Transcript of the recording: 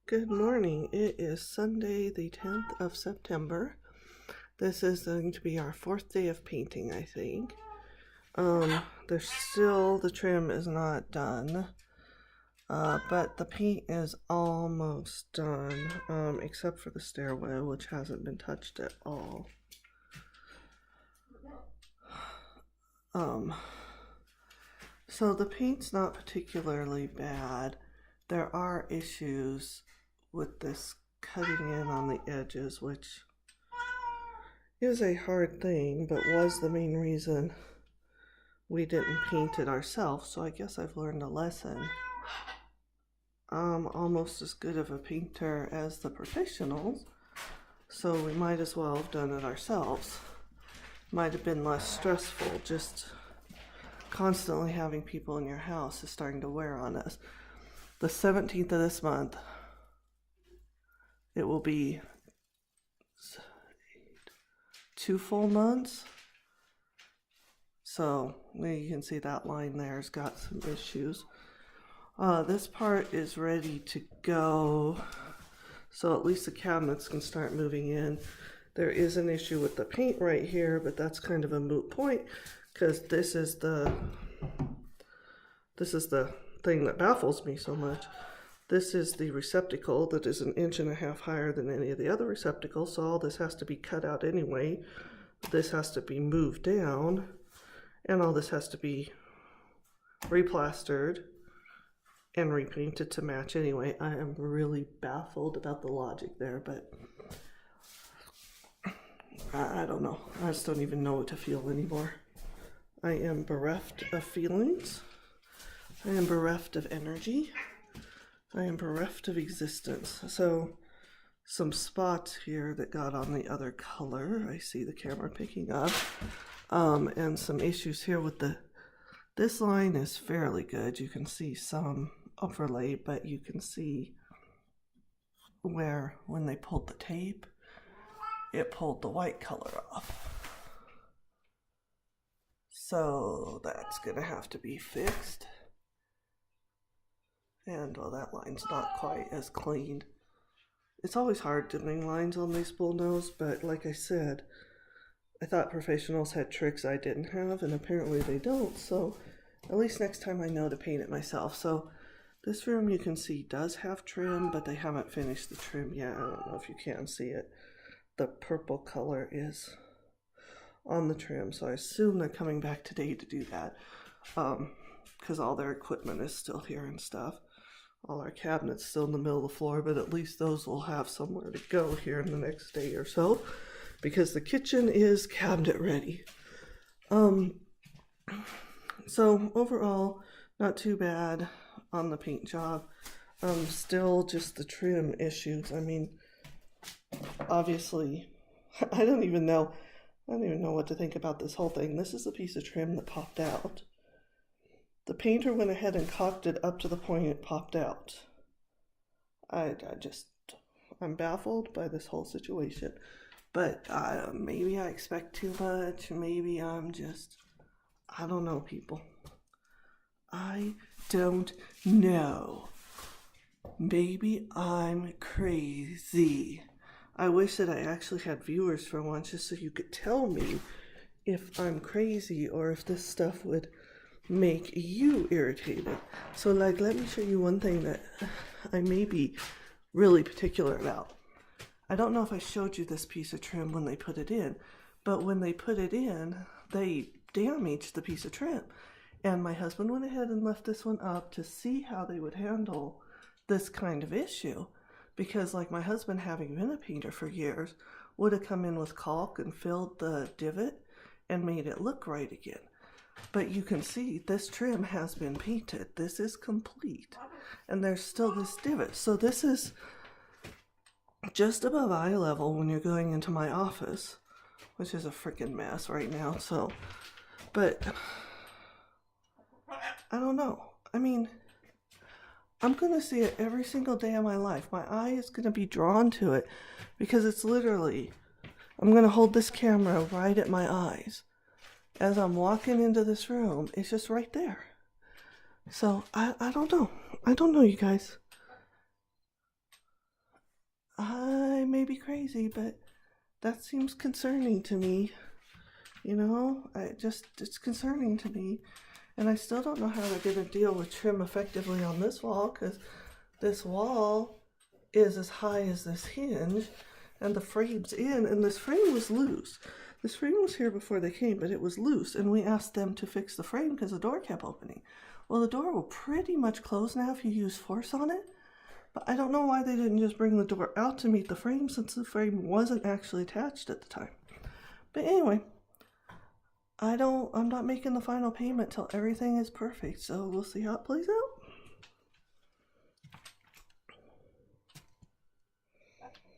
Good morning. It is Sunday, the 10th of September. This is going to be our fourth day of painting, I think. There's still, the trim is not done, but the paint is almost done, except for the stairway, which hasn't been touched at all. So the paint's not particularly bad. There are issues with this cutting in on the edges, which is a hard thing, but was the main reason we didn't paint it ourselves. So I guess I've learned a lesson. I'm almost as good of a painter as the professionals, so we might as well have done it ourselves. Might have been less stressful. Just constantly having people in your house is starting to wear on us. The 17th of this month, it will be 2 full months. So you can see that line there's got some issues. This part is ready to go, so at least the cabinets can start moving in. There is an issue with the paint right here, but that's kind of a moot point because this is the thing that baffles me so much. This is the receptacle that is 1.5 inches higher than any of the other receptacles, so all this has to be cut out anyway. This has to be moved down, and all this has to be replastered and repainted to match anyway. I am really baffled about the logic there, but I don't know. I just don't even know what to feel anymore. I am bereft of feelings. I am bereft of energy. I am bereft of existence. So some spots here that got on the other color, I see the camera picking up, and some issues here with this line is fairly good. You can see some overlay, but you can see where when they pulled the tape, it pulled the white color off. So that's gonna have to be fixed. And well, that line's not quite as clean. It's always hard doing lines on these bull nose, but like I said, I thought professionals had tricks I didn't have, and apparently they don't, so at least next time I know to paint it myself. So this room you can see does have trim, but they haven't finished the trim yet. I don't know if you can see it. The purple color is on the trim, so I assume they're coming back today to do that, because all their equipment is still here and stuff. All our cabinets still in the middle of the floor, but at least those will have somewhere to go here in the next day or so, because the kitchen is cabinet ready. So overall, not too bad on the paint job. Still just the trim issues. I mean, obviously, I don't even know what to think about this whole thing. This is a piece of trim that popped out. The painter went ahead and caulked it up to the point it popped out. I'm baffled by this whole situation. But maybe I expect too much. Maybe I don't know, people. I don't know. Maybe I'm crazy. I wish that I actually had viewers for once, just so you could tell me if I'm crazy or if this stuff would make you irritated. So let me show you one thing that I may be really particular about. I don't know if I showed you this piece of trim when they put it in, but when they put it in, they damaged the piece of trim. And my husband went ahead and left this one up to see how they would handle this kind of issue. Because like my husband, having been a painter for years, would have come in with caulk and filled the divot and made it look right again. But you can see this trim has been painted. This is complete. And there's still this divot. So this is just above eye level when you're going into my office, which is a freaking mess right now. So, but I don't know. I mean, I'm going to see it every single day of my life. My eye is going to be drawn to it because it's literally, I'm going to hold this camera right at my eyes. As I'm walking into this room, it's just right there. So I don't know. I don't know, you guys. may be crazy, but that seems concerning to me. You know, it's concerning to me. And I still don't know how they're going to deal with trim effectively on this wall, because this wall is as high as this hinge, and the frame's in, and this frame was loose. This frame was here before they came, but it was loose, and we asked them to fix the frame because the door kept opening. Well, the door will pretty much close now if you use force on it, but I don't know why they didn't just bring the door out to meet the frame, since the frame wasn't actually attached at the time. But anyway, I'm not making the final payment till everything is perfect, so we'll see how it plays out.